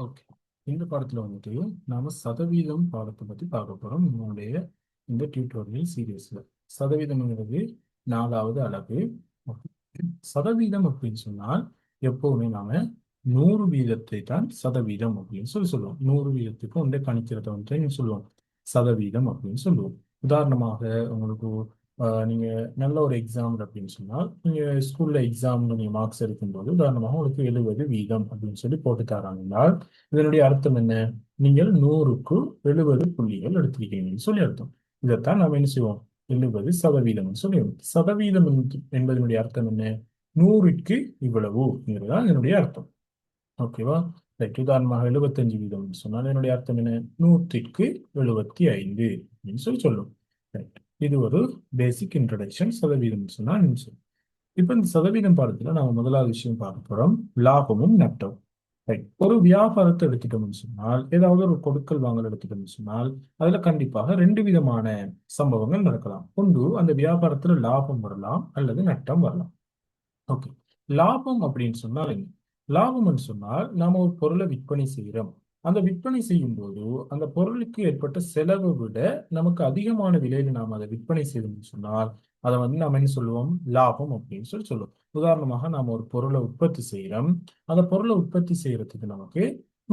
Okay. இந்த பாடத்துல வந்துட்டு நாம சதவீதம் பாடத்தை பத்தி பார்க்க போறோம். நம்மளுடைய இந்த டியூட்டோரியல் சீரீஸ்ல சதவீதம்ங்கிறது 4வது அலகு. Okay. சதவீதம் அப்படின்னு சொன்னால் எப்பவுமே நாம 100 வீதத்தை தான் சதவீதம் அப்படின்னு சொல்லுவோம். 100 வீதத்துக்கு வந்து கணிக்கிறத வந்து நீங்க சொல்லுவோம் சதவீதம் அப்படின்னு சொல்லுவோம். உதாரணமாக உங்களுக்கு நீங்க நல்ல ஒரு எக்ஸாம் அப்படின்னு சொன்னால் நீங்க ஸ்கூல்ல எக்ஸாம் நீங்க மார்க்ஸ் எடுக்கும்போது உதாரணமாக உங்களுக்கு 70 வீதம் அப்படின்னு சொல்லி போட்டு தராங்கன்னால் இதனுடைய அர்த்தம் என்ன? நீங்கள் 100க்கு 70 புள்ளிகள் எடுத்திருக்கீங்கன்னு சொல்லி அர்த்தம். இதைத்தான் நாம் என்ன செய்வோம்? 70% சொல்லுவோம். சதவீதம் என்பதனுடைய அர்த்தம் என்ன? 100க்கு இவ்வளவுங்கிறதுதான் இதனுடைய அர்த்தம். ஓகேவா? ரைட். உதாரணமாக 75 வீதம் சொன்னால் என்னுடைய அர்த்தம் என்ன? 100க்கு 75 அப்படின்னு சொல்லி சொல்லும். ரைட். இது ஒரு பேசிக் இன்ட்ரடக்ஷன். சதவீதம் சொன்னா நிமிஷம். இப்ப இந்த சதவீதம் பாடத்துல நம்ம முதலாவது விஷயம் பார்க்க போறோம், லாபமும் நட்டம். ரைட். ஒரு வியாபாரத்தை எடுத்துட்டோம்னு சொன்னால், ஏதாவது ஒரு கொடுக்கல் வாங்கல் எடுத்துட்டோம்னு சொன்னால், அதுல கண்டிப்பாக 2 விதமான சம்பவங்கள் நடக்கலாம். ஒன்று, அந்த வியாபாரத்துல லாபம் வரலாம் அல்லது நட்டம் வரலாம். ஓகே. லாபம் அப்படின்னு சொன்னால் என்ன? லாபம்னு சொன்னால் நாம ஒரு பொருளை விற்பனை செய்கிறோம். அந்த விற்பனை செய்யும் போது அந்த பொருளுக்கு ஏற்பட்ட செலவை விட நமக்கு அதிகமான விலையில நாம் அதை விற்பனை செய்தோம்னு சொன்னால் அதை வந்து நாம என்ன சொல்லுவோம்? லாபம் அப்படின்னு சொல்லி சொல்லுவோம். உதாரணமாக நாம ஒரு பொருளை உற்பத்தி செய்கிறோம். அந்த பொருளை உற்பத்தி செய்யறதுக்கு நமக்கு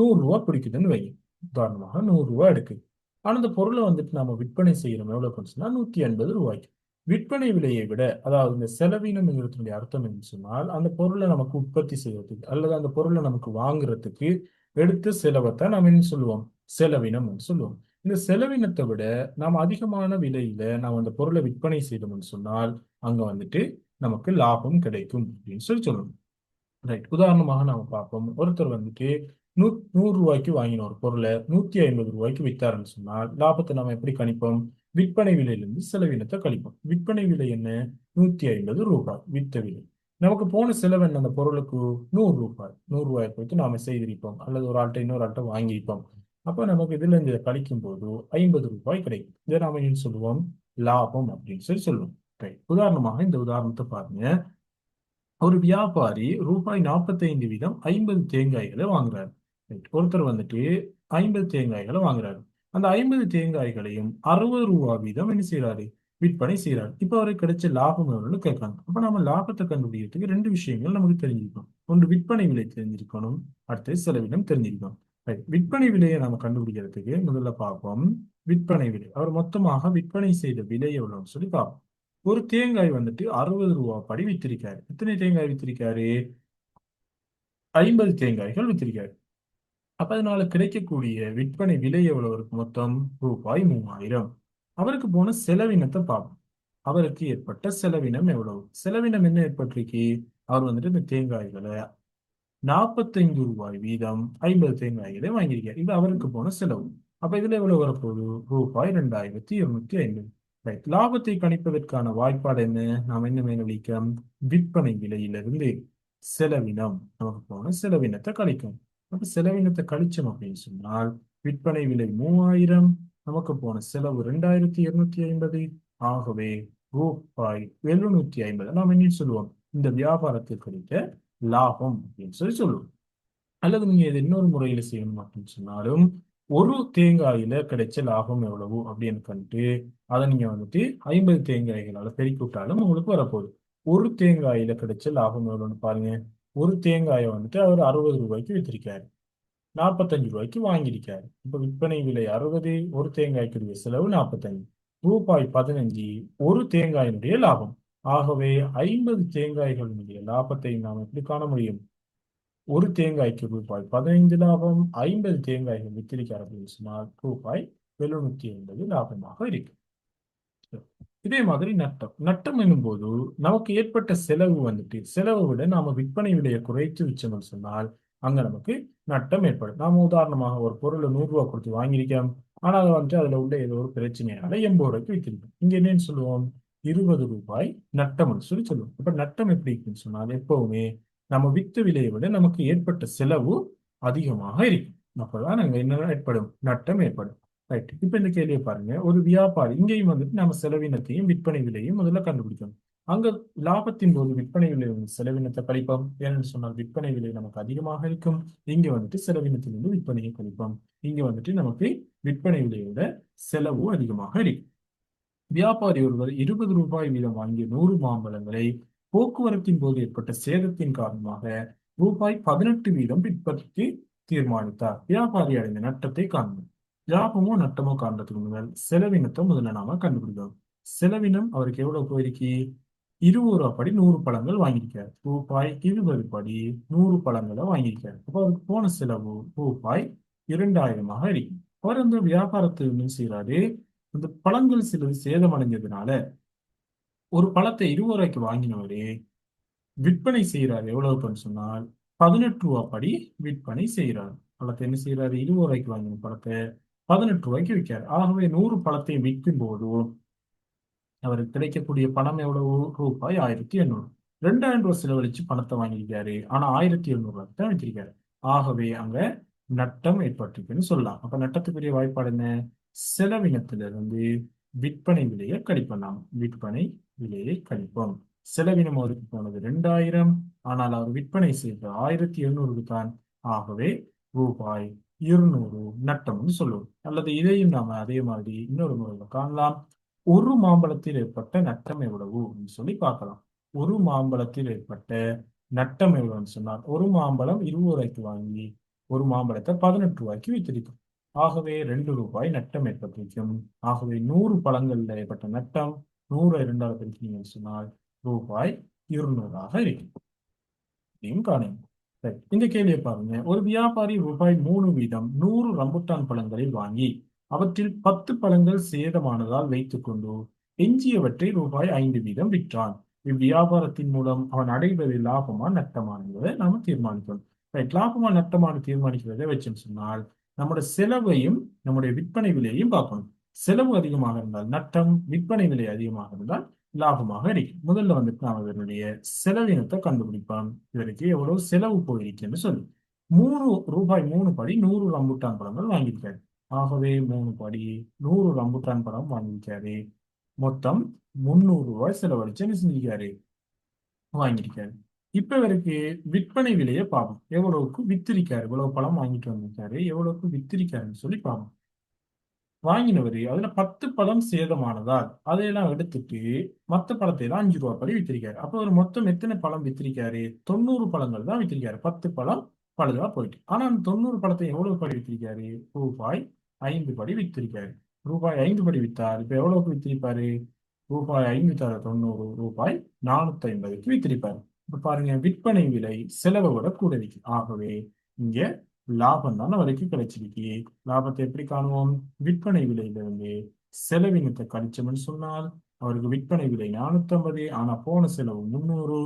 100 ரூபாய் பிடிக்குதுன்னு வைங்க. உதாரணமாக 100 ரூபாய் எடுக்குது. ஆனா அந்த பொருளை வந்துட்டு நாம விற்பனை செய்யறோம் எவ்வளவு சொன்னா 180 ரூபாய்க்கு. விற்பனை விலையை விட, அதாவது இந்த செலவினம்ங்கிறதுடைய அர்த்தம் என்று சொன்னால் அந்த பொருளை நமக்கு உற்பத்தி செய்யறதுக்கு அல்லது அந்த பொருளை நமக்கு வாங்குறதுக்கு எடுத்த செலவைத்தான் நாம் என்ன சொல்லுவோம்? செலவினம் சொல்லுவோம். இந்த செலவினத்தை விட நாம் அதிகமான விலையில நாம் அந்த பொருளை விற்பனை செய்தோம்னு சொன்னால் அங்க வந்துட்டு நமக்கு லாபம் கிடைக்கும் அப்படின்னு சொல்லி சொல்லணும். ரைட். உதாரணமாக நாம பார்ப்போம். ஒருத்தர் வந்துட்டு 100 ரூபாய்க்கு வாங்கின ஒரு பொருளை 150 ரூபாய்க்கு வித்தாருன்னு சொன்னால் லாபத்தை நம்ம எப்படி கணிப்போம்? விற்பனை விலையிலிருந்து செலவினத்தை கழிப்போம். விற்பனை விலை என்ன? 150 ரூபாய் வித்த விலை. நமக்கு போன செலவு என்ன? அந்த பொருளுக்கு 100 ரூபாய். 100 ரூபாயை கொடுத்து நாம செய்திருப்போம் அல்லது ஒரு ஆள்கிட்ட இன்னொரு ஆள்கிட்ட வாங்கியிருப்போம். அப்ப நமக்கு இதுல இருந்து இதை கழிக்கும் போது 50 ரூபாய் கிடைக்கும். இதை நாம என்ன சொல்லுவோம்? லாபம் அப்படின்னு சொல்லி சொல்லுவோம். ரைட். உதாரணமாக இந்த உதாரணத்தை பாருங்க. ஒரு வியாபாரி ரூபாய் 45 வீதம் 50 தேங்காய்களை வாங்குறாரு. Right. ஒருத்தர் வந்துட்டு 50 தேங்காய்களை வாங்குறாரு. அந்த 50 தேங்காய்களையும் 60 ரூபாய் வீதம் என்ன செய்யறாரு? விற்பனை செய்யறாரு. இப்ப அவருக்கு கிடைச்ச லாபம் எவ்வளவுன்னு கேட்கறாங்க. அப்ப நம்ம லாபத்தை கண்டுபிடிக்கிறதுக்கு 2 விஷயங்கள் நமக்கு தெரிஞ்சிருக்கணும். ஒன்று விற்பனை விலை தெரிஞ்சிருக்கணும், அடுத்து செலவினம் தெரிஞ்சிருக்கணும். Right. விற்பனை விலையை நம்ம கண்டுபிடிக்கிறதுக்கு முதல்ல பார்ப்போம். விற்பனை விலை, அவர் மொத்தமாக விற்பனை செய்த விலை எவ்வளவுன்னு சொல்லி பார்ப்போம். ஒரு தேங்காய் வந்துட்டு 60 ரூபாய் படி வித்திருக்காரு. எத்தனை தேங்காய் வித்திருக்காரு? 50 தேங்காய்கள் வித்திருக்காரு. அப்ப அதனால கிடைக்கக்கூடிய விற்பனை விலை எவ்வளவு இருக்கு? மொத்தம் ரூபாய் 3000. அவருக்கு போன செலவினத்தை பார்ப்போம். அவருக்கு ஏற்பட்ட செலவினம் எவ்வளவு? செலவினம் என்ன ஏற்பட்டிருக்கு? அவர் வந்துட்டு இந்த தேங்காய்களை 45 ரூபாய் வீதம் 50 தேங்காய்களை வாங்கியிருக்காரு. இது அவருக்கு போன செலவு. அப்ப இதுல எவ்வளவு வரப்போகுது? ரூபாய் 2250. ரைட். லாபத்தை கணிப்பதற்கான வாய்ப்பாடு என்ன? நாம் என்ன மேலளிக்கும்? விற்பனை விலையிலிருந்து செலவினம், நமக்கு போன செலவினத்தை கழிக்கும். அப்ப செலவினத்தை கழிச்சோம் அப்படின்னு சொன்னால் விற்பனை விலை 3000, நமக்கு போன செலவு 2250. ஆகவே ரூபாய் 750 நாம் என்ன சொல்லுவோம்? இந்த வியாபாரத்தில் கிடைத்த லாபம் அப்படின்னு சொல்லி சொல்லுவோம். அல்லது நீங்க இது இன்னொரு முறையில செய்யணும் அப்படின்னு சொன்னாலும், ஒரு தேங்காயில கிடைச்ச லாபம் எவ்வளவு அப்படின்னு கண்டுட்டு அதை நீங்க வந்துட்டு 50 தேங்காய்களால பெருக்கி விட்டாலும் உங்களுக்கு வரப்போகுது. ஒரு தேங்காயில கிடைச்ச லாபம் எவ்வளவுன்னு பாருங்க. ஒரு தேங்காயை வந்துட்டு அவர் 60 ரூபாய்க்கு வித்திருக்காரு, 45 ரூபாய்க்கு வாங்கியிருக்காரு. இப்ப விற்பனை விலை 60, ஒரு தேங்காய்க்குரிய செலவு 45, ரூபாய் 15 ஒரு தேங்காயினுடைய லாபம். ஆகவே 50 தேங்காய்களுடைய லாபத்தை நாம் எப்படி காண முடியும்? ஒரு தேங்காய்க்கு ரூபாய் 15 லாபம், 50 தேங்காய்கள் வித்திருக்கார் அப்படின்னு சொன்னால் ரூபாய் 750 லாபமாக இருக்கு. இதே மாதிரி நட்டம். நட்டம் என்னும் போது நமக்கு ஏற்பட்ட செலவு வந்துட்டு செலவை விட நாம விற்பனை விலையை குறைத்து வச்சோம்னு சொன்னால் அங்க நமக்கு நட்டம் ஏற்படும். நாம உதாரணமாக ஒரு பொருளை 100 ரூபாய் கொடுத்து வாங்கியிருக்கோம். ஆனா அதை வந்துட்டு அதுல உள்ள ஏதோ ஒரு பிரச்சனையால 80 ரூபாய்க்கு வித்திருக்கோம். இங்க என்னன்னு சொல்லுவோம்? 20 ரூபாய் நட்டம்னு சொல்லி சொல்லுவோம். இப்ப நட்டம் எப்படி இருக்குன்னு சொன்னால் எப்பவுமே நம்ம வித்து விலையை விட நமக்கு ஏற்பட்ட செலவு அதிகமாக இருக்கும். அப்பதான் நாங்க என்ன ஏற்படும்? நட்டம் ஏற்படும். ரைட். இப்ப இந்த கேள்வியை பாருங்க. ஒரு வியாபாரி, இங்கேயும் வந்துட்டு நம்ம செலவினத்தையும் விற்பனை விலையும் முதல்ல கண்டுபிடிக்கணும். அங்க லாபத்தின் போது விற்பனை விலை செலவினத்தை கழிப்போம். ஏன்னு சொன்னால் விற்பனை விலை நமக்கு அதிகமாக இருக்கும். இங்க வந்துட்டு செலவினத்திலிருந்து விற்பனையை கழிப்போம். இங்க வந்துட்டு நமக்கு விற்பனை விலையோட செலவு அதிகமாக இருக்கும். வியாபாரி ஒருவர் 20 ரூபாய் வீதம் வாங்கிய 100 மாம்பழங்களை போக்குவரத்தின் போது ஏற்பட்ட சேதத்தின் காரணமாக ரூபாய் 18 வீதம் விற்பதற்கு தீர்மானித்தார். வியாபாரி அடைந்த நட்டத்தை காண்போம். லாபமோ நட்டமோ காண்றதுக்கு முதல் செலவினத்தை முதல்ல நாம கண்டுபிடிக்கணும். செலவினம் அவருக்கு எவ்வளவு போயிருக்கு? 20 ரூபாய் படி 100 பழங்கள் வாங்கியிருக்காரு. ரூபாய் 20 படி 100 பழங்களை வாங்கியிருக்காரு. அப்போ அவருக்கு போன செலவு ரூபாய் 2000 இருக்கு. அவர் அந்த வியாபாரத்தை என்ன செய்யறாரு? அந்த பழங்கள் சிலது சேதமடைஞ்சதுனால ஒரு பழத்தை 20 ரூபாய்க்கு வாங்கினவரே விற்பனை செய்யறாரு. எவ்வளவுக்குன்னு சொன்னால் 18 ரூபாய் படி விற்பனை செய்யறாரு. பழத்தை என்ன செய்யறாரு? 20 ரூபாய்க்கு வாங்கின பழத்தை 18 ரூபாய்க்கு விற்கிறார். ஆகவே 100 பழத்தை விற்கும் போது அவருக்கு கிடைக்கக்கூடிய பணம் எவ்வளவு? ரூபாய் 1800. 2000 ரூபாய் செலவழிச்சு பணத்தை வாங்கியிருக்காரு. ஆனா 1700 ரூபாய்க்கு தான் வித்திருக்காரு. ஆகவே அங்க நட்டம் ஏற்பட்டிருக்குன்னு சொல்லலாம். அப்ப நட்டத்துக்குரிய வாய்ப்பாடு என்ன? செலவினத்திலிருந்து விற்பனை விலையை கழிப்போம். நாம் விற்பனை விலையை கழிப்போம். செலவினம் அவருக்கு போனது 2000, ஆனால் அவர் விற்பனை செய்தது 1700 தான். ஆகவே ரூபாய் 200 நட்டம்னு சொல்லுவோம். அல்லது இதையும் நாம அதே மாதிரி இன்னொரு முறையில் காணலாம். ஒரு மாம்பழத்தில் ஏற்பட்ட நட்டம் எவ்வளவு சொல்லி பார்க்கலாம். ஒரு மாம்பழத்தில் ஏற்பட்ட நட்டம் எவ்வளவுன்னு சொன்னால், ஒரு மாம்பழம் 20 ரூபாய்க்கு வாங்கி ஒரு மாம்பழத்தை 18 ரூபாய்க்கு வித்திருக்கும். ஆகவே 2 ரூபாய் நட்டம் ஏற்பட்டிருக்கும். ஆகவே 100 பழங்கள்ல ஏற்பட்ட நட்டம் 100 2ஆல் பிரிக்கிறீங்கன்னு சொன்னால் ரூபாய் 200 இருக்கும். இதையும் காணுங்க. சரி, இந்த கேள்வியை பாருங்க. ஒரு வியாபாரி ரூபாய் 3 வீதம் 100 ரம்புட்டான் பழங்களை வாங்கி அவற்றில் 10 பழங்கள் சேதமானதால் வைத்துக்கொண்டு எஞ்சியவற்றை ரூபாய் 5 வீதம் விற்றான். இவ்வியாபாரத்தின் மூலம் அவன் அடைவது லாபமா நட்டமா என்பதை நாம தீர்மானிக்கணும். ரைட், லாபமா நட்டமான தீர்மானிக்கிறதை வச்சுன்னு சொன்னால் நம்முடைய செலவையும் நம்முடைய விற்பனை விலையையும் பார்க்கணும். செலவு அதிகமாக இருந்தால் நட்டம், விற்பனை விலை அதிகமாக இருந்தால் லாபமாக இருக்கும். முதல்ல வந்துட்டு நாம இதனுடைய செலவினத்தை கண்டுபிடிப்போம். இதற்கு எவ்வளவு செலவு போயிருக்குன்னு சொல்லி 3 ரூபாய் 3 படி 100 ரம்புட்டான் பழங்கள் வாங்கியிருக்காரு. ஆகவே 3 படி 100 ரம்புட்டான் பழம் வாங்கியிருக்காரு. மொத்தம் 300 ரூபாய் செலவழிச்சு என்ன செஞ்சிருக்காரு? வாங்கியிருக்காரு. இப்ப இவருக்கு விற்பனை விலையை பார்ப்போம். எவ்வளவுக்கு வித்திருக்காரு? இவ்வளவு பழம் வாங்கிட்டு வந்திருக்காரு, எவ்வளவுக்கு வித்திருக்காருன்னு சொல்லி பார்ப்போம். வாங்கினவரு அதுல 10 பழம் சேதமானதால் அதையெல்லாம் எடுத்துட்டு மத்த பழத்தை எல்லாம் 5 ரூபாய் படி வித்திருக்காரு. அப்போ ஒரு மொத்தம் எத்தனை பழம் வித்திருக்காரு? 90 பழங்கள் தான் வித்திருக்காரு. 10 பழம் பழுதா போயிட்டு. ஆனா அந்த 90 பழத்தை எவ்வளவு படி வித்திருக்காரு? ரூபாய் 5 படி வித்திருக்காரு. ரூபாய் 5 படி வித்தார். இப்ப எவ்வளவுக்கு வித்திருப்பாரு? ரூபாய் 5 தர 90 ரூபாய் 450க்கு வித்திருப்பாரு. இப்ப பாருங்க, விற்பனை விலை செலவை விட கூட இருக்கு. ஆகவே இங்க லாபம் தான் அவருக்கு கிடைச்சிருக்கு. லாபத்தை எப்படி காணுவோம்? விற்பனை விலையிலிருந்து செலவினத்தை கழிச்சோம்னு சொன்னால் அவருக்கு விற்பனை விலை 450, ஆனா போன செலவு 300,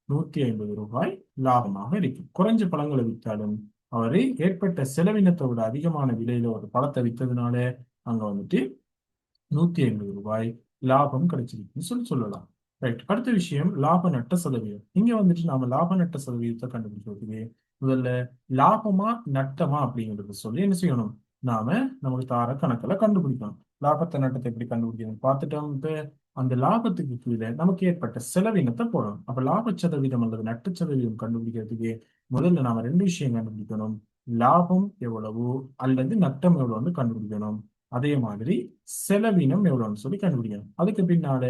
150 ரூபாய் லாபமாக இருக்கு. குறைஞ்ச பழங்களை வித்தாலும் அவரு ஏற்பட்ட செலவினத்தை விட அதிகமான விலையில ஒரு பழத்தை வித்ததுனால அங்க வந்துட்டு 150 ரூபாய் லாபம் கிடைச்சிருக்குன்னு சொல்லலாம். ரைட், அடுத்த விஷயம் லாப நட்ட சதவீதம். இங்க வந்துட்டு நாம லாப நட்ட சதவீதத்தை கண்டுபிடிக்கிறதுக்கு முதல்ல லாபமா நட்டமா அப்படிங்கிறது சொல்லி என்ன செய்யணும்? நாம நமக்கு தார கணக்குல கண்டுபிடிக்கணும். லாபத்தை நட்டத்தை எப்படி கண்டுபிடிக்கணும் பார்த்துட்டோம். இப்ப அந்த லாபத்துக்கு கீழே நமக்கு ஏற்பட்ட செலவினத்தை போடணும். அப்ப லாப சதவீதம் அல்லது நட்ட சதவீதம் கண்டுபிடிக்கிறதுக்கு முதல்ல நாம 2 விஷயம் கண்டுபிடிக்கணும். லாபம் எவ்வளவு அல்லது நட்டம் எவ்வளவுன்னு கண்டுபிடிக்கணும். அதே மாதிரி செலவினம் எவ்வளவுன்னு சொல்லி கண்டுபிடிக்கணும். அதுக்கு பின்னால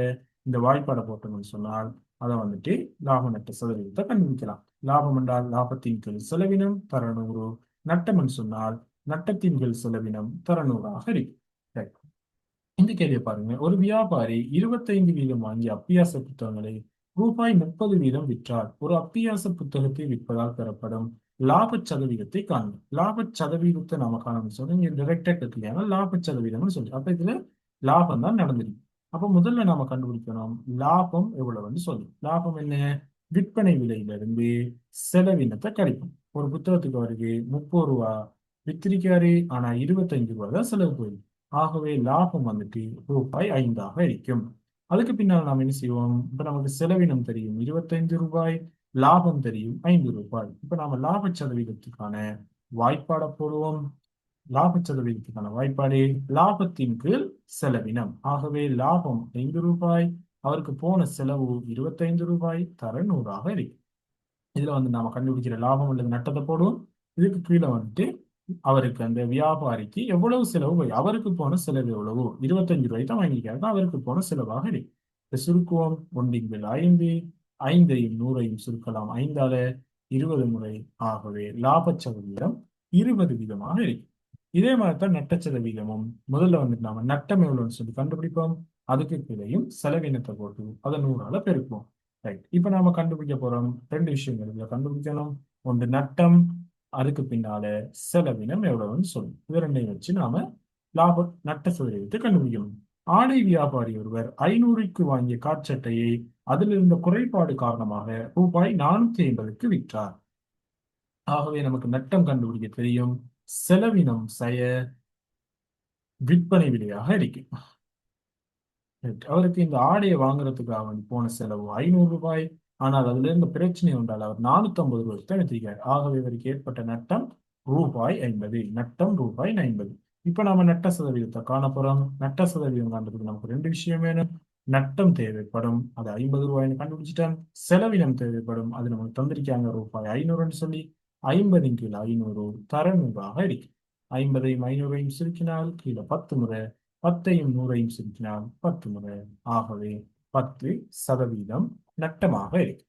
இந்த வாய்ப்பாடை போட்டோம்னு சொன்னால் அதை வந்துட்டு லாப நட்ட சதவீதத்தை கண்டுபிடிக்கலாம். லாபம் என்றால் லாபத்தின் கீழ் செலவினம் தர 100, நட்டம் என்று சொன்னால் நட்டத்தின் கீழ் செலவினம் தர 100ஆக இருக்கு. Right. இந்த கேள்வியை பாருங்க. ஒரு வியாபாரி 25 வீதம் வாங்கிய அப்பியாச புத்தகங்களை ரூபாய் 30 வீதம் விற்றார். ஒரு அப்பியாச புத்தகத்தை விற்பதால் பெறப்படும் லாப சதவீதத்தை காணும். லாப சதவீதத்தை நாம காணணும் சொல்லி இங்க டைரக்டா கேட்கலையா? லாப சதவீதம்னு சொல்லி அப்ப இதுல லாபம் தான் நடந்திருக்கு. அப்ப முதல்ல நாம கண்டுபிடிக்கணும் லாபம் எவ்வளவுன்னு சொல்லி. லாபம் என்ன? விற்பனை விலையிலிருந்து செலவினத்தை கழிப்போம். ஒரு புத்தகத்துக்கு வருது 30 ரூபா வித்திருக்காரு, ஆனா 25 ரூபாய் தான் செலவு போயிருக்கு. ஆகவே லாபம் வந்துட்டு ரூபாய் 5ஆக இருக்கும். அதுக்கு பின்னால் நாம் என்ன செய்வோம்? இப்ப நமக்கு செலவினம் தெரியும் 25 ரூபாய், லாபம் தெரியும் 5 ரூபாய். இப்ப நாம லாப சதவீதத்துக்கான வாய்ப்பாட போடுவோம். லாப சதவீதத்துக்கான வாய்ப்பாடு லாபத்தின் கீழ் செலவினம். ஆகவே லாபம் 5 ரூபாய், அவருக்கு போன செலவு 25 ரூபாய் தர 100 இருக்கு. இதுல நாம கண்டுபிடிக்கிற லாபம் அல்லது நட்டத்தை போடுவோம். இதுக்கு கீழே அவருக்கு அந்த வியாபாரிக்கு எவ்வளவு செலவு அவருக்கு போன செலவு எவ்வளவு 25 ரூபாய் தான் வாங்கியிருக்காரு, அவருக்கு போன செலவாக இருக்கு. இந்த சுருக்குவோம். 1/5 5ஐயும் 100ஐயும் சுருக்கலாம் 5ஆல 20 முறை. ஆகவே லாப சதவீதம் 20% இருக்கு. இதே மாதிரி தான் நட்ட சதவீதமும். முதல்ல நாம நட்டம் எவ்வளவுன்னு சொல்லி கண்டுபிடிப்போம். அதுக்கு கீழையும் செலவினத்தை போட்டு அதை 100ஆல பெருக்குவோம். ரைட். இப்ப நாம கண்டுபிடிக்க போறோம் 2 விஷயங்கள் இதுல கண்டுபிடிக்கணும். ஒன்று நட்டம், அதுக்கு பின்னால செலவினம் எவ்வளவுன்னு சொல்லணும். இது ரெண்டையும் வச்சு நாம லாப நட்ட சதவீதத்தை கண்டுபிடிக்கணும். ஆடை வியாபாரி ஒருவர் 500க்கு வாங்கிய காற்சட்டையை அதில் இருந்த குறைபாடு காரணமாக ரூபாய் 450க்கு விற்றார். ஆகவே நமக்கு நட்டம் கண்டுபிடிக்க தெரியும். செலவினம் விற்பனை விலையாக இருக்கும். அவருக்கு இந்த ஆடையை வாங்குறதுக்காக போன செலவு 500 ரூபாய். ஆனால் அதுல இருந்த பிரச்சனை உண்டால் அவர் 450 ரூபாய்க்கு தான் எடுத்திருக்காரு. ஆகவே இவருக்கு ஏற்பட்ட நட்டம் ரூபாய் 50. நட்டம் ரூபாய் 50. இப்ப நாம நட்ட சதவீதத்தை காணப்போறோம். நட்ட சதவீதம் காண்றதுக்கு நமக்கு 2 விஷயம் வேணும். நட்டம் தேவைப்படும், அது 50 ரூபாய்னு கண்டுபிடிச்சிட்டோம். செலவினம் தேவைப்படும், அது நமக்கு தந்திருக்காங்க ரூபாய் 500ன்னு சொல்லி. 50 கீழே 500 தர 100ஆக இருக்கு. 50ஐயும் 500ஐயும் சுருக்கினால் கீழே 10 முறை, 10ஐயும் 100ஐயும் சுருக்கினால் 10 முறை. ஆகவே 10% நட்டமாக இருக்கு.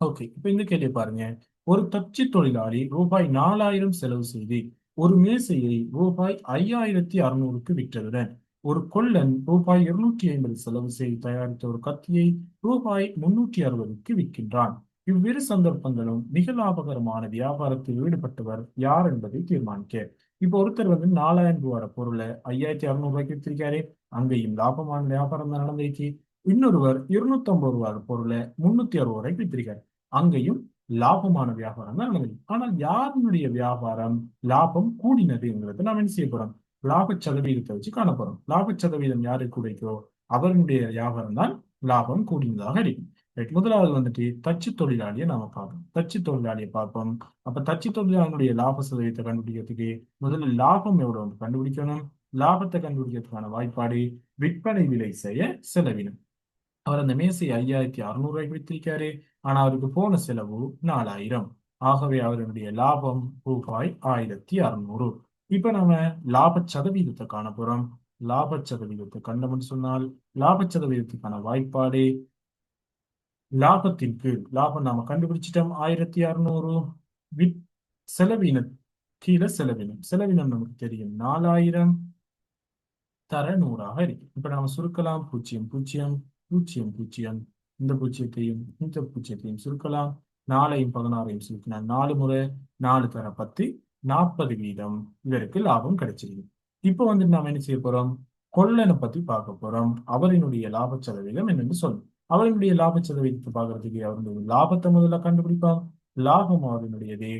ஓகே, இப்ப இந்த கேள்வி பாருங்க. ஒரு தச்சு தொழிலாளி ரூபாய் 4000 செலவு செய்து ஒரு மேசையை ரூபாய் 5600க்கு விற்றதுடன் ஒரு கொல்லன் ரூபாய் 250 செலவு செய்து தயாரித்த ஒரு கத்தியை ரூபாய் 360க்கு விற்கின்றான். இவ்விரு சந்தர்ப்பங்களும் மிக லாபகரமான வியாபாரத்தில் ஈடுபட்டவர் யார் என்பதை தீர்மானிக்க. இப்போ ஒருத்தர் 4000 ரூபாய் பொருளை 5600 ரூபாய்க்கு வித்திருக்காரு, அங்கேயும் லாபமான வியாபாரம் தான் நடந்திருக்கு. இன்னொருவர் 250 ரூபாய் பொருளை 360 ரூபாய்க்கு வித்திருக்காரு, அங்கேயும் லாபமான வியாபாரம் தான் நடந்தது. ஆனால் யாருடைய வியாபாரம் லாபம் கூடினதுங்கிறது நாம் என்ன செய்ய போறோம்? லாப சதவீதத்தை வச்சு காண போறோம். லாப சதவீதம் யாருக்கு கூடைக்கோ அவருடைய வியாபாரம் தான் லாபம் கூடினதாக இருக்கும். முதலாவது தச்சு தொழிலாளியை நாம பார்ப்போம். தச்சு தொழிலாளியை பார்ப்போம். அப்ப தச்சு தொழிலாளியுடைய லாப சதவீதத்தை கண்டுபிடிக்கிறதுக்கு முதல்ல லாபம் எவ்வளவு கண்டுபிடிக்கணும். லாபத்தை கண்டுபிடிக்கிறதுக்கான வாய்ப்பாடு விற்பனை விலை செலவினம். அவர் அந்த மேசையை 5600 ரூபாய்க்கு வித்திருக்காரு, ஆனா அவருக்கு போன செலவு 4000. ஆகவே அவருடைய லாபம் ரூபாய் 1600. இப்ப நம்ம லாப சதவீதத்தை காண போறோம். லாப சதவீதத்தை கண்டோம்னு சொன்னால் லாப சதவீதத்துக்கான வாய்ப்பாடு லாபத்தின் கீழ் லாபம் நாம கண்டுபிடிச்சிட்டோம் 1600. செலவின கீழே செலவினம். செலவினம் நமக்கு தெரியும் 4000 தர 100ஆக இருக்கு. இப்ப நாம சுருக்கலாம். 0 0 0 0. இந்த பூஜ்ஜியத்தையும் இந்த பூஜ்ஜியத்தையும் சுருக்கலாம். 4ஐயும் 16ஐயும் சுருக்கினால் 4 முறை, 4 தர 10, 40% இவருக்கு லாபம் கிடைச்சிருக்கு. இப்போ நாம என்ன செய்ய போறோம்? கொள்ளனை பத்தி பார்க்க போறோம். அவரினுடைய லாப சதவீதம் என்னன்னு சொல்லணும். அவரினுடைய லாப சதவீதத்தை பார்க்கறதுக்கு அவருடைய லாபத்தை முதல்ல கண்டுபிடிப்பான். லாபம் அவரினுடையது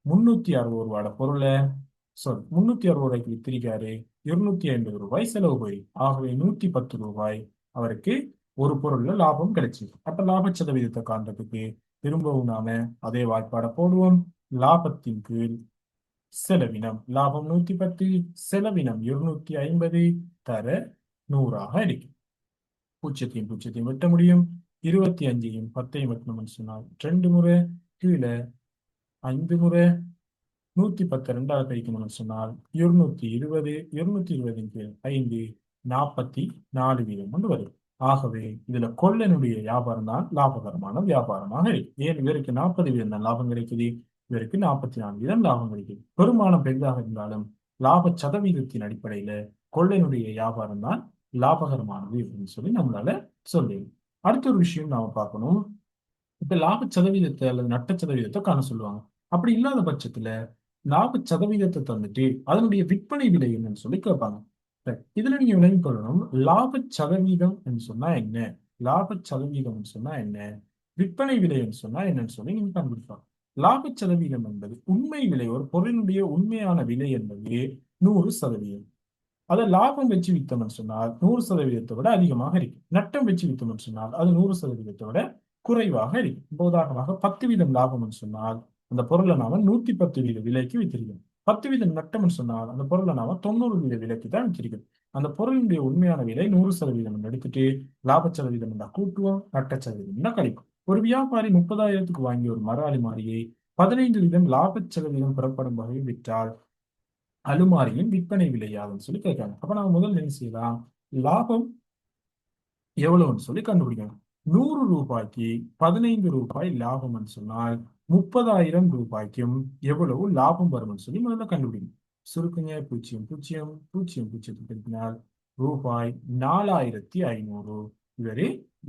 360 ரூபாய் பொருளை 360 ரூபாய்க்கு வித்திருக்காரு, 250 ரூபாய் செலவு போய், ஆகவே 110 ரூபாய் அவருக்கு ஒரு பொருள்ல லாபம் கிடைச்சிருக்கு. அப்ப லாப சதவீதத்தை காண்றதுக்கு திரும்பவும் நாம அதே வாய்ப்பாடை போடுவோம். லாபத்தின் கீழ் செலவினம். லாபம் 110, செலவினம் 250 தர 100ஆக இருக்கு. பூஜ்ஜியத்தையும் பூஜ்ஜியத்தையும் வெட்ட முடியும். 25ஐயும் 10ஐயும் வெட்டணும்னு சொன்னால் 2 முறை, கீழே 5 முறை. 110 2ஆல் கழிக்கணும்னு சொன்னால் 220, 220 கீழ் 5, 44% வரும். ஆகவே இதுல கொள்ளனுடைய வியாபாரம் தான் லாபகரமான வியாபாரமாக இருக்கு. ஏன் இவருக்கு 40% தான் லாபம் கிடைக்குது, இவருக்கு 44% லாபம் கிடைக்குது. பெருமானம் பெரிதாக இருந்தாலும் லாப சதவீதத்தின் அடிப்படையில கொள்ளனுடைய வியாபாரம் தான் லாபகரமானது அப்படின்னு சொல்லி நம்மளால சொல்லி. அடுத்த ஒரு விஷயம் நாம பார்க்கணும். இப்ப லாப சதவீதத்தை அல்லது நட்ட சதவீதத்தை காண சொல்லுவாங்க. அப்படி இல்லாத பட்சத்துல லாப சதவீதத்தை தந்துட்டு அதனுடைய விற்பனை விலை என்னன்னு சொல்லி கேட்பாங்க. இதுல நீங்க விளங்கிக் கொள்ளணும், லாப சதவீதம் என்று சொன்னா என்ன, லாப சதவீதம் சொன்னா என்ன, விற்பனை விலை என்று சொன்னா என்னன்னு சொல்லி நீங்க கண்டுபிடிப்பாங்க. லாப சதவீதம் என்பது உண்மை விலை, ஒரு பொருளினுடைய உண்மையான விலை என்பது 100%. அதை லாபம் வச்சு வித்தோம்னு சொன்னால் 100%-ஐ விட அதிகமாக இருக்கு. நட்டம் வச்சு வித்தோம்னு சொன்னால் அது 100%-ஐ விட குறைவாக இருக்கு. இப்போ உதாரணமாக 10% லாபம்னு சொன்னால் அந்த பொருளை நாம 110% விலைக்கு வித்திருக்கோம். 10% நட்டம்னு சொன்னால் அந்த பொருளை நாம 90% விலைக்கு தான் வித்திருக்கோம். அந்த பொருளினுடைய உண்மையான விலை 100% எடுத்துட்டு லாப சதவீதம் என்ன கூட்டுவோம், நட்ட சதவீதம் என்ன கழிப்போம். ஒரு வியாபாரி 30,000க்கு வாங்கிய ஒரு மர அலுமாரியை 15 வீதம் லாப சதவீதம் பெறப்படும் வகையில் விற்றால் அலுமாரியின் விற்பனை விலை யாதுன்னு சொல்லி கேட்காங்க. அப்ப நம்ம முதல்ல என்ன செய்யலாம், லாபம் எவ்வளவுன்னு சொல்லி கண்டுபிடிக்கணும். 100 ரூபாய்க்கு 15 ரூபாய் லாபம்னு சொன்னால் 30,000 ரூபாய்க்கும் எவ்வளவு லாபம் வரும்னு சொல்லி முதல்ல கண்டுபிடிக்கணும். சுருக்குங்க, 0,0,0,0 பெருக்கினால் ரூபாய் 4,500 இவரு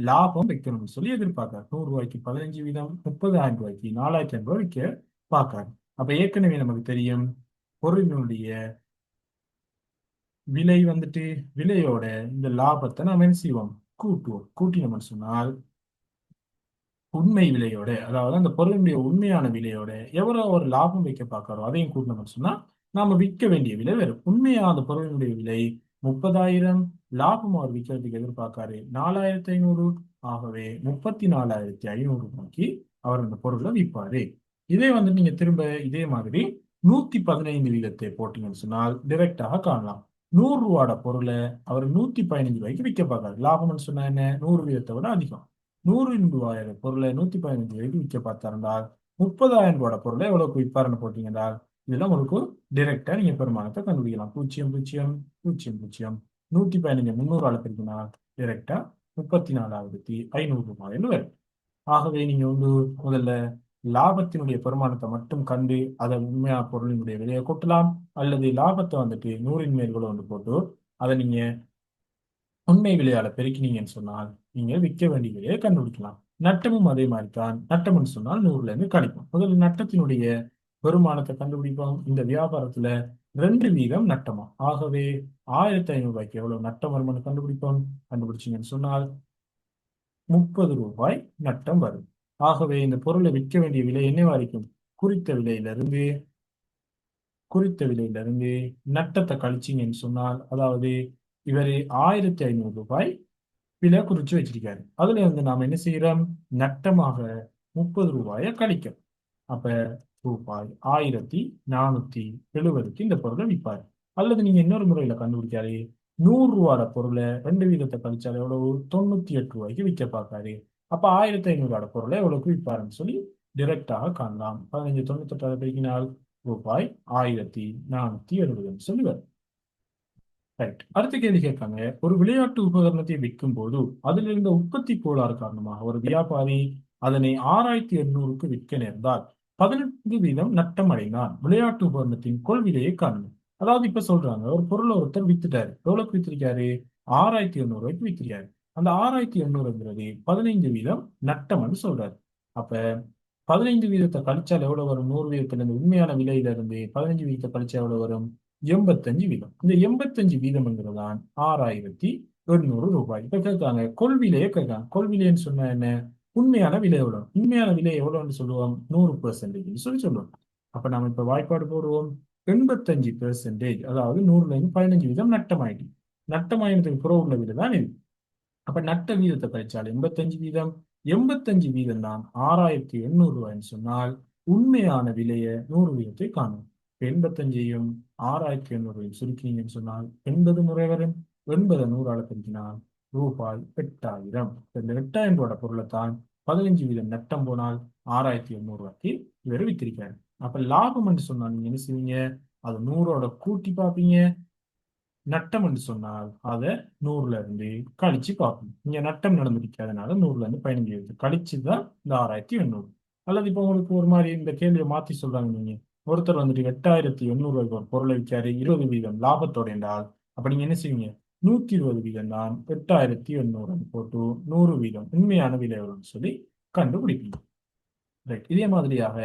லாபம் வைக்கணும்னு சொல்லி எதிர்பார்க்காரு. 100 ரூபாய்க்கு 15 வீதம், 30,000 ரூபாய்க்கு 4,500 ரூபாய் விற்க பார்க்காரு. அப்ப ஏற்கனவே நமக்கு தெரியும் பொருளினுடைய விலை வந்துட்டு விலையோட இந்த லாபத்தை நாம என்ன செய்வோம், கூட்டுவோம். கூட்டினோம்னு சொன்னால் உண்மை விலையோட, அதாவது அந்த பொருளுடைய உண்மையான விலையோட எவ்வளவு ஒரு லாபம் வைக்க பார்க்கிறோம் அதையும் கூட்டணும்னு சொன்னா நாம விற்க வேண்டிய விலை வரும். உண்மையா அந்த பொருளினுடைய விலை 30,000, லாபம் அவர் விற்கிறதுக்கு எதிர்பார்க்காரு 4,500. ஆகவே 34,500 ரூபாய்க்கு அவர் அந்த பொருளை விற்பாரு. இதே வந்து நீங்க திரும்ப இதே மாதிரி 115 வீதத்தை போட்டீங்கன்னு சொன்னால் டிரெக்டாக காணலாம். 100 ரூபாட பொருளை அவர் 115 ரூபாய்க்கு விற்க பார்க்காரு. லாபம்னு சொன்னா என்ன, 100 வீதத்தை விட அதிகம். 100 ரூபாய் பொருளை 115 ரூபாய்க்கு விற்க பார்த்தாருந்தால் 30,000 ரூபாய் பொருளை எவ்வளவுக்கு விற்பாருன்னு போட்டீங்கன்னா இதெல்லாம் உங்களுக்கு டிரெக்டா நீங்க பெருமானத்தை கண்டுபிடிக்கலாம். 0,0,0,0,0 115 300 பிரிக்கினா டிரெக்டா 34,500 ரூபாய்னு வரும். ஆகவே நீங்க வந்து முதல்ல லாபத்தினுடைய பெருமானத்தை மட்டும் கண்டு அதை உண்மையா பொருளினுடைய விலையை கொட்டலாம், அல்லது லாபத்தை வந்துட்டு 100ன் மேற்கொள்ள வந்து போட்டு அதை நீங்க உண்மை விலையால பெருக்கினீங்கன்னு சொன்னால் நீங்க விற்க வேண்டிய விலையை கண்டுபிடிக்கலாம். நட்டமும் அதே மாதிரி தான். நட்டம்னு சொன்னால் 100ல இருந்து கழிப்போம். முதல்ல நட்டத்தினுடைய பெருமானத்தை கண்டுபிடிப்போம். இந்த வியாபாரத்துல 2 வீதம் நட்டமா, ஆகவே 1,500 ரூபாய்க்கு எவ்வளவு நட்டம் வருமானு கண்டுபிடிப்போம். கண்டுபிடிச்சீங்கன்னு சொன்னால் 30 ரூபாய் நட்டம் வரும். ஆகவே இந்த பொருளை விற்க வேண்டிய விலை என்னவா இருக்கும், குறித்த விலையிலிருந்து நட்டத்தை கழிச்சிங்கன்னு சொன்னால், அதாவது இவர் 1,500 ரூபாய் விலை குறிச்சு வச்சிருக்காரு. அதுல இருந்து நாம என்ன செய்யறோம், நட்டமாக 30 ரூபாயை கழிக்கிறோம். அப்ப ரூபாய் 1,470க்கு இந்த பொருளை விற்பாரு. அல்லது நீங்க இன்னொரு முறையில கண்டுபிடிக்காரு, 100 ரூபாட பொருளை 2 வீதத்தை கழிச்சால் எவ்வளவு, 98 ரூபாய்க்கு விற்க பார்க்காரு. அப்ப 1,500 பொருளை எவ்வளவுக்கு விற்பாருன்னு சொல்லி டிரெக்டாக காணலாம். 15 98 பெருக்கினால் ரூபாய் 1,470 சொல்லி வரும். ரைட். அடுத்த கேள்வி கேட்காங்க, ஒரு விளையாட்டு உபகரணத்தை விற்கும் போது அதில் இருந்த உற்பத்தி கோளாறு காரணமாக ஒரு வியாபாரி அதனை 6,800க்கு விற்க நேர்ந்தால் 18 வீதம் நட்டம் அடைந்தான். விளையாட்டு உபகரணத்தின் கொள்விலையை காணணும். அதாவது இப்ப சொல்றாங்க, ஒரு பொருளை ஒருத்தர் வித்துட்டாரு. எவ்வளவுக்கு வித்திருக்காரு, 6,800 ரூபாய்க்கு வித்திருக்காரு. அந்த 6,800ங்கிறது 15 வீதம் நட்டம்னு சொல்றாரு. அப்ப 15 வீதத்தை கழிச்சால் எவ்வளவு வரும், 100 வீதத்துல இருந்து உண்மையான விலையில இருந்து 15 வீதத்தை கழிச்சா எவ்வளவு வரும், 85 வீதம். இந்த 85 வீதம்ங்கிறதான் 6,800 ரூபாய். இப்ப கேட்காங்க கொள்விலையே கேட்காங்க. கொள்விலைன்னு சொன்னா என்ன, உண்மையான விலை எவ்வளவு, உண்மையான விலை எவ்வளவுன்னு சொல்லுவோம், 100% சொல்லி சொல்லுவோம். அப்ப நம்ம இப்ப வாய்ப்பாடு போடுவோம், 85%, அதாவது 100ல இருந்து 15 வீதம் நட்டமாயிட்டு, நட்டமாயினதுக்கு புறம் உள்ள விலை தான் இது. அப்ப நட்ட வீதத்தை கழிச்சால் 85 வீதம், 85 வீதம் தான் 6,800 ரூபாய்ன்னு சொன்னால் உண்மையான விலையை 100 வீதத்தை காணும். 85ஐயும் 6,800ஐயும் சுருக்கிங்கன்னு சொன்னால் 80 முறை வரும். 80 100ஆல பெருக்கினால் ரூபாய் 8,000. இந்த 8,000 ரூபாய் பொருளை தான் 15 வீதம் நட்டம் போனால் 6,800 ரூபாய்க்கு இவர் வித்திருக்காரு. அப்ப லாபம் என்று சொன்னால் நீங்க என்ன செய்வீங்க, அதை 100ஓட கூட்டி பார்ப்பீங்க. நட்டம் என்று சொன்னால் அதை 100ல இருந்து கழிச்சு பார்க்கணும். இங்க நட்டம் நடந்திருக்காதனால 100ல இருந்து 15 எடுத்து கழிச்சுதான் இந்த 6,800. அல்லது இப்ப உங்களுக்கு ஒரு மாதிரி இந்த கேள்வியை மாத்தி சொல்றாங்க, நீங்க ஒருத்தர் வந்துட்டு 8,800 ரூபாய்க்கு ஒரு பொருளை விற்காரு 20 வீதம் லாபத்தோட என்றால் அப்ப நீங்க என்ன செய்வீங்க, 120 வீதம் தான் 8,800 போட்டு 100 வீதம் உண்மையான விலை எவ்வளவுன்னு சொல்லி கண்டுபிடிப்பீங்க. ரைட். இதே மாதிரியாக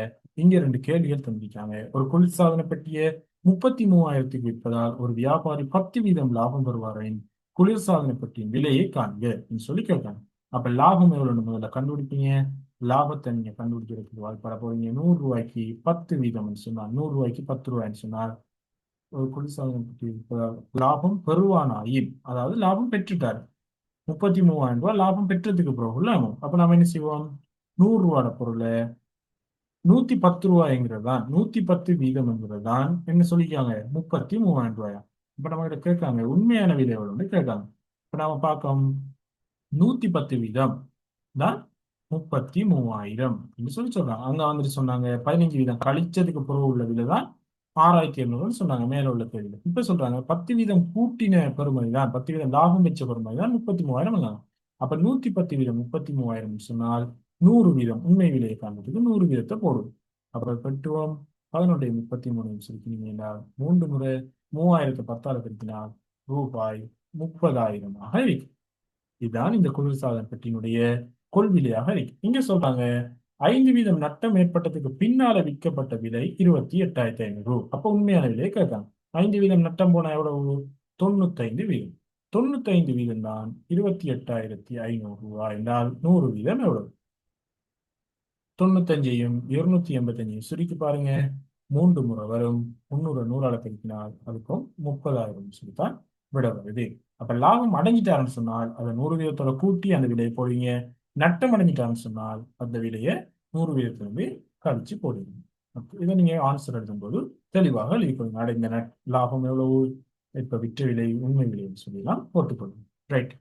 இங்க 2 கேள்விகள் தந்திருக்காங்க. ஒரு குளிர்சாதன பெட்டியை 33,000க்கு விற்பதால் ஒரு வியாபாரி 10 வீதம் லாபம் பெறுவாரின் குளிர்சாதன பெட்டியின் விலையை காண்க சொல்லி கேட்காங்க. அப்ப லாபம் எவ்வளவுன்னு முதல்ல கண்டுபிடிப்பீங்க. லாபத்தை நீங்க கண்டுபிடிக்கிறதுக்கு வாய்ப்பாட போறீங்க. 100 ரூபாய்க்கு 10 வீதம்னு சொன்னால் 100 ரூபாய்க்கு 10 ரூபாய்ன்னு சொன்னால் ஒரு குளிர்சாதன பெட்டி விற்பதால் லாபம் பெறுவானாயின், அதாவது லாபம் பெற்றுட்டாரு, 33,000 ரூபாய் லாபம் பெற்றதுக்கு பிறகு லாபம். அப்ப நம்ம என்ன செய்வோம், 100 ரூபாட பொருளை 110 ரூபாய்ங்கிறது தான் 110 வீதம் என்கிறது தான் என்ன சொல்லிக்காங்க, 33,000 ரூபாயா. இப்ப நம்ம கிட்ட கேட்காங்க உண்மையான விலை எவ்வளவுன்னு கேட்காங்க. இப்ப நாம பார்க்கோம் 110 வீதம் தான் 33,000 அப்படின்னு சொல்றாங்க. அங்க வந்துட்டு சொன்னாங்க 15 வீதம் கழிச்சதுக்கு பிறகு உள்ள விலை தான் 6,200 சொன்னாங்க மேல உள்ள கேள்வியில. இப்ப சொல்றாங்க 10 வீதம் கூட்டின பெறுமதி தான் 10 வீதம் லாபம் வச்ச பெறுமதி தான் 33,000. அப்ப 110 வீதம் 33,000 சொன்னால் 100 வீதம் உண்மை விலையை காண்பதுக்கு 100 வீதத்தை போடும். அப்புறம் பெற்றுவோம் 11 33 சுருக்கினீங்கன்னா 3 முறை 3000 10ஆல் பெருக்கினால் ரூபாய் 30,000 இருக்கு. இதுதான் இந்த குளிர்சாதன பெட்டியினுடைய கொள்விலையாக இருக்கு. இங்க சொல்றாங்க 5 வீதம் நட்டம் ஏற்பட்டதுக்கு பின்னால விற்கப்பட்ட விலை 28,500. அப்ப உண்மையான விலையை கேட்காங்க. 5 வீதம் நட்டம் போனா எவ்வளவு? 95 வீதம். 95 வீதம் தான் 28,500 என்றால் 100 வீதம் எவ்வளவு? 95ஐயும் 285ஐயும் சுருக்கி பாருங்க. 3 முறை வரும். 300 100ஆல பெருக்கினால் அதுக்கும் 30,000 சொல்லித்தான் விட வருது. அப்ப லாபம் அடைஞ்சிட்டாருன்னு சொன்னால் அதை 100 வீதத்தோட கூட்டி அந்த விலையை போடுவீங்க. நட்டம் அடைஞ்சிட்டாருன்னு சொன்னால் அந்த விலையை 100 வீதத்திலிருந்து கழிச்சு போடுவீங்க. இதை நீங்க ஆன்சர் எழுதும்போது தெளிவாக எழுதிக்கொள்ளுங்க. அடைந்த லாபம் எவ்வளவு, இப்ப விற்ற விலை, உண்மை விலைன்னு சொல்லலாம் போட்டுக்கொள்ளுங்க. ரைட்.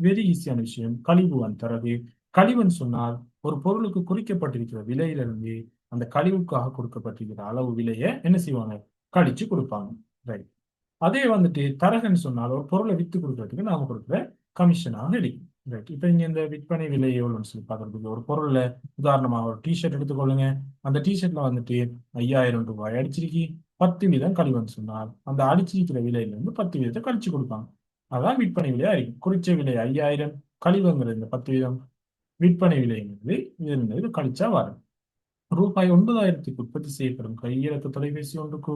வெரி ஈஸியான விஷயம். கழிவுவான் தரவு. கழிவுன்னு சொன்னால் ஒரு பொருளுக்கு குறிக்கப்பட்டிருக்கிற விலையிலிருந்து அந்த கழிவுக்காக கொடுக்கப்பட்டிருக்கிற அளவு விலையை என்ன செய்வாங்க? கழிச்சு கொடுப்பாங்க. ரைட். அதே வந்துட்டு தரகன்னு சொன்னால் ஒரு பொருளை வித்து கொடுக்கறதுக்கு நாம கொடுக்குற கமிஷனாக இருக்கும். ரைட். இப்ப இங்க இந்த விற்பனை விலை எவ்வளவுன்னு சொல்லி பார்க்கறதுக்கு ஒரு பொருள்ல உதாரணமாக ஒரு டிஷர்ட் எடுத்துக்கொள்ளுங்க. அந்த டிஷர்ட்ல வந்துட்டு 5,000 ரூபாய் அடிச்சிருக்கி 10 வீதம் கழிவுன்னு சொன்னால் அந்த அடிச்சிருக்கிற விலையில இருந்து 10 வீதத்தை கழிச்சு கொடுப்பாங்க. அதான் விற்பனை விலையா இருக்கும். குறிச்ச விலை 5,000, கழிவுங்கிற இந்த 10 வீதம், விற்பனை விலைங்கிறது இது கழிச்சா வரும். ரூபாய் 9,000க்கு உற்பத்தி செய்யப்படும் கையிறக்க தொலைபேசி ஒன்றுக்கு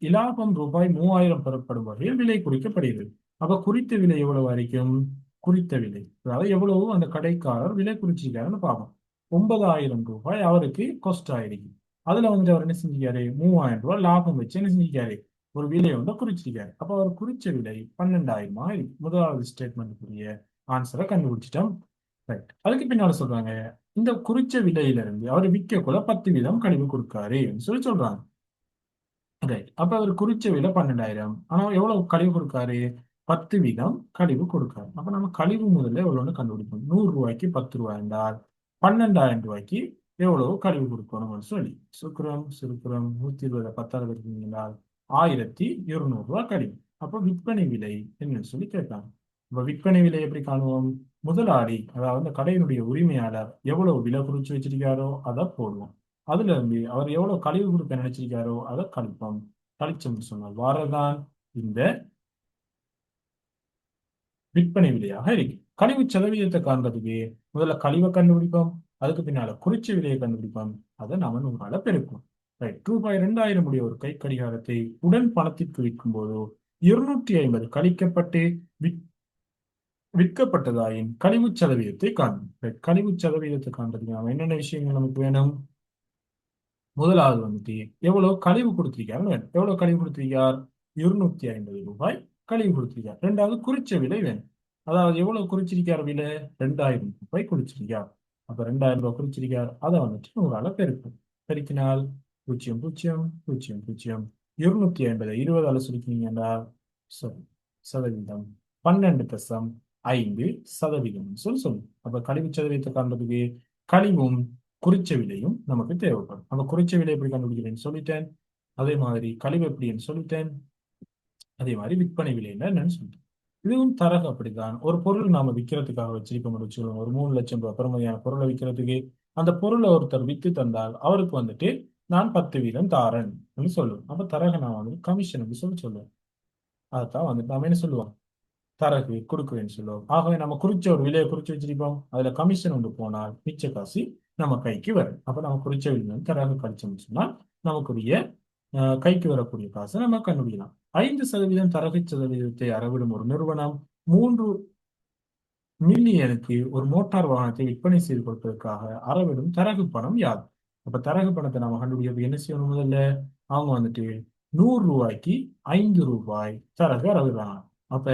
இலாபம் ரூபாய் 3,000 பெறப்படும் வகையில் விலை குறிக்கப்படுகிறது. அப்ப குறித்த விலை எவ்வளவு வரைக்கும்? குறித்த விலை அதாவது எவ்வளவு அந்த கடைக்காரர் விலை குறிச்சிருக்காருன்னு பார்ப்போம். 9,000 ரூபாய் அவருக்கு காஸ்ட் ஆயிருக்கு. அதுல வந்துட்டு அவர் என்ன செஞ்சிருக்காரு? 3,000 ரூபாய் லாபம் வச்சு என்ன செஞ்சிருக்காரு? ஒரு விலை வந்து குறிச்சிருக்காரு. அப்ப அவர் குறிச்ச விலை 12,000 இருக்கு. முதலாவது ஸ்டேட்மெண்ட்டுக்குரிய ஆன்சரை கண்டுபிடிச்சிட்டோம். ரைட். அதுக்கு பின்னால சொல்றாங்க இந்த குறிச்ச விலையில இருந்து அவர் விற்கக்குள்ள 10 வீதம் கழிவு கொடுக்காரு சொல்லி சொல்றாங்க. ரைட். அப்ப அவர் குறிச்ச விலை 12,000. ஆனா எவ்வளவு கழிவு கொடுக்காரு? 10 வீதம் கழிவு கொடுக்காரு. அப்ப நம்ம கழிவு முதல்ல எவ்வளவுன்னு கண்டுபிடிப்போம். 100 ரூபாய்க்கு 10 ரூபாய் என்றால் 12,000 ரூபாய்க்கு எவ்வளவு கழிவு கொடுக்கணும்னு சொல்லி சுருக்குறோம். 120 10ஆல் பெருக்கினால் 1,200 ரூபாய் கழிவு. அப்ப விற்பனை விலை என்னன்னு சொல்லி கேட்காங்க. இப்ப விற்பனை விலை எப்படி காணுவோம்? முதலாளி அதாவது அந்த கடையினுடைய உரிமையாளர் எவ்வளவு விலை குறிச்சு வச்சிருக்காரோ அதை போடுவோம். அதுல இருந்து அவர் எவ்வளவு கழிவு கொடுக்க நினைச்சிருக்காரோ அதை கழிப்போம். கழிச்சோம்னு சொன்னால் வாரதான் இந்த விற்பனை விலையாக இருக்கு. கழிவு சதவீதத்தை காண்றதுக்கு முதல்ல கழிவை கண்டுபிடிப்போம். அதுக்கு பின்னால குறிச்ச விலையை கண்டுபிடிப்போம். அதை நாம 100ஆல பெருப்போம். ரைட். ரூபாய் 2,000 உடைய ஒரு கை கடிகாரத்தை உடன் பணத்திற்கு விற்கும் போது 250 கழிக்கப்பட்டு விற்கப்பட்டதாயின் கழிவு சதவீதத்தை காணும். ரைட். கழிவு சதவீதத்தை காண்றதுக்கு நாம என்னென்ன விஷயங்கள் நமக்கு வேணும்? முதலாவது வந்துட்டு எவ்வளவு கழிவு கொடுத்திருக்காருன்னு வேணும். எவ்வளவு கழிவு கொடுத்திருக்கார்? 250 ரூபாய் கழிவு கொடுத்திருக்கார். ரெண்டாவது குறிச்ச விலை வேணும். அதாவது எவ்வளவு குறிச்சிருக்கார் விலை? 2,000 ரூபாய் குறிச்சிருக்கார். அப்ப 2,000 ரூபாய் குறிச்சிருக்கார். அதை வந்துட்டு 100ஆல பெருக்கும். பெருக்கினால் 0,0,0,0,0 250 20ஆல சுருக்கினீங்கன்னா சரி சதவீதம் 12.5% சொல்லணும். அப்ப கழிவு சதவீதத்தை காண்றதுக்கு கழிவும் குறிச்ச விலையும் நமக்கு தேவைப்படும். நம்ம குறிச்ச விலை எப்படி கண்டுபிடிக்கிறேன்னு சொல்லிட்டேன். அதே மாதிரி கழிவு எப்படின்னு சொல்லிட்டேன். அதே மாதிரி விற்பனை விலை என்னன்னு சொல்லிட்டேன். இதுவும் தரகு அப்படித்தான். ஒரு பொருள் நாம விற்கிறதுக்காக வச்சிருக்கோம்னு வச்சுக்கோங்க. ஒரு 3 லட்சம் ரூபாய் பெறுமதியான பொருளை விற்கிறதுக்கு அந்த பொருளை ஒருத்தர் வித்து தந்தால் அவருக்கு வந்துட்டு நான் 10 வீதம் தாரன் சொல்லுவேன். அப்ப தரக நான் வந்து கமிஷன் சொல்லி சொல்லுவேன். அதைத்தான் வந்துட்டு நாம என்ன சொல்லுவோம்? தரகு கொடுக்குறேன்னு சொல்லுவோம். ஆகவே நம்ம குறிச்ச ஒரு விலையை குறிச்சு வச்சிருப்போம். அதுல கமிஷன் ஒன்று போனால் மிச்ச காசு நம்ம கைக்கு வரும். அப்ப நம்ம குறிச்ச விலை தரகு கழிச்சோம்னு சொன்னால் நமக்குரிய கைக்கு வரக்கூடிய காசை நம்ம கண்டுபிடிக்கலாம். 5% தரகு சதவீதத்தை அறவிடும் ஒரு நிறுவனம் 3 மில்லியனுக்கு ஒரு மோட்டார் வாகனத்தை விற்பனை செய்து கொடுப்பதற்காக அறவிடும் தரகு பணம் யாது? அப்ப தரகு பணத்தை நம்ம கண்டுபிடிக்க என்ன செய்யணும்? முதல்ல அவங்க வந்துட்டு 100 ரூபாய்க்கு 5 ரூபாய் தரகு அறவிடுறாங்க. அப்ப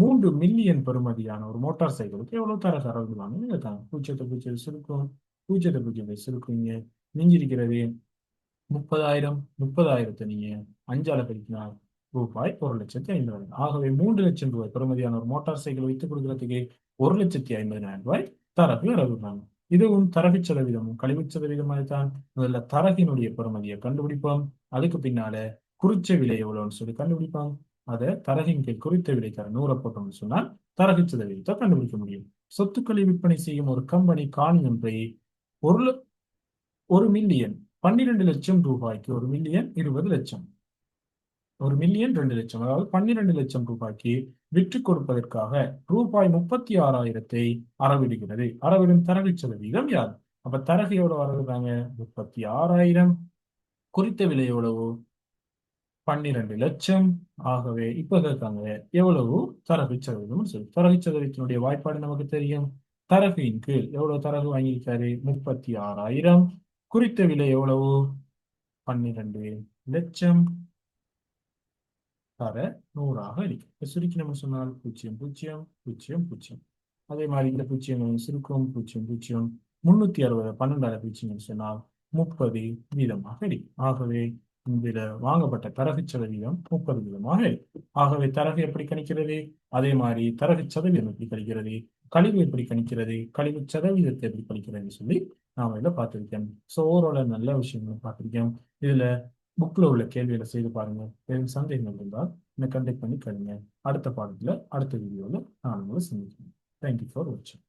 3 மில்லியன் பெறுமதியான ஒரு மோட்டார் சைக்கிளுக்கு எவ்வளவு தரகு அறவிடுவாங்கன்னு கேட்காங்க. பூஜ்ஜியத்தை பூஜ்ஜியத்தை சுருக்கும். பூஜ்ஜியத்தை பூஜ்ஜியத்தை சுருக்குங்க. மிஞ்சிருக்கிறது 30,000. 30,000த்தை நீங்க 5ஆல பெருக்கினால் ரூபாய் 1,50,000. ஆகவே 3 லட்சம் ரூபாய் பெறுமதியான ஒரு மோட்டார் சைக்கிள் வைத்துக் கொடுக்கறதுக்கு 1,50,000 ரூபாய் தரகு அறவிடுறாங்க. இதுவும் தரகு செலவிதமும் கழிவு செலவிதமாக தான். முதல்ல தரகினுடைய பெறுமதியை கண்டுபிடிப்போம். அதுக்கு பின்னால குறிச்ச விலை எவ்வளவுன்னு சொல்லி கண்டுபிடிப்போம். அதை தரகின் கீழ் குறித்த விலை தர 100 போட்டோம்னு சொன்னால் தரகு செலவிதத்தை கண்டுபிடிக்க முடியும். சொத்துக்களை விற்பனை செய்யும் ஒரு கம்பெனி காணி ஒன்றை ஒரு 1,000,000 12 லட்சம் ரூபாய்க்கு 1,000,000 20 லட்சம் 1,000,000 2 லட்சம் அதாவது 12 லட்சம் ரூபாய்க்கு விற்றுக் கொடுப்பதற்காக ரூபாய் 36,000 அறவிடுகிறது. அறவிடும் தரகு சதவீதம் யாது? அப்ப தரகு எவ்வளவு அறவிடுறாங்க? 36,000. குறித்த விலை எவ்வளவு? 12 லட்சம். ஆகவே இப்ப கேட்காங்க எவ்வளவு தரகு சதவீதம் சொல்லி. தரகு சதவீதத்தினுடைய வாய்ப்பாடு நமக்கு தெரியும். தரகின் கீழ் எவ்வளவு தரகு வாங்கியிருக்காரு? 36,000. குறித்த விலை எவ்வளவு? 12 லட்சம் தர 100ஆக இருக்கு. சுருக்கி நம்ம சொன்னால் 0 0 0 0. அதே மாதிரி இந்த பூஜ்ஜியங்களும் சுருக்கம் 0 0 360 12 பூஜ்ஜியம் சொன்னால் 30 வீதமாக இருக்கு. ஆகவே இதில் வாங்கப்பட்ட தரகு சதவீதம் 30 வீதமாக இருக்கு. ஆகவே தரகு எப்படி கணிக்கிறது? அதே மாதிரி தரகு சதவீதம் எப்படி கணிக்கிறது? கழிவு எப்படி கணிக்கிறது? கழிவு சதவீதத்தை எப்படி கணிக்கிறது சொல்லி நாம இதில் பார்த்திருக்கோம். ஸோ ஓவரால் நல்ல விஷயங்களை பார்த்திருக்கோம். இதுல புக்ல உள்ள கேள்விகளை செய்து பாருங்க. எதுவும் சந்தேகங்கள் இருந்தால் என்னை கண்டெக்ட் பண்ணி கேளுங்க. அடுத்த பாடத்துல அடுத்த வீடியோவில் நான் உங்களை சந்திக்கிறேன். தேங்க்யூ ஃபார் வாட்சிங்.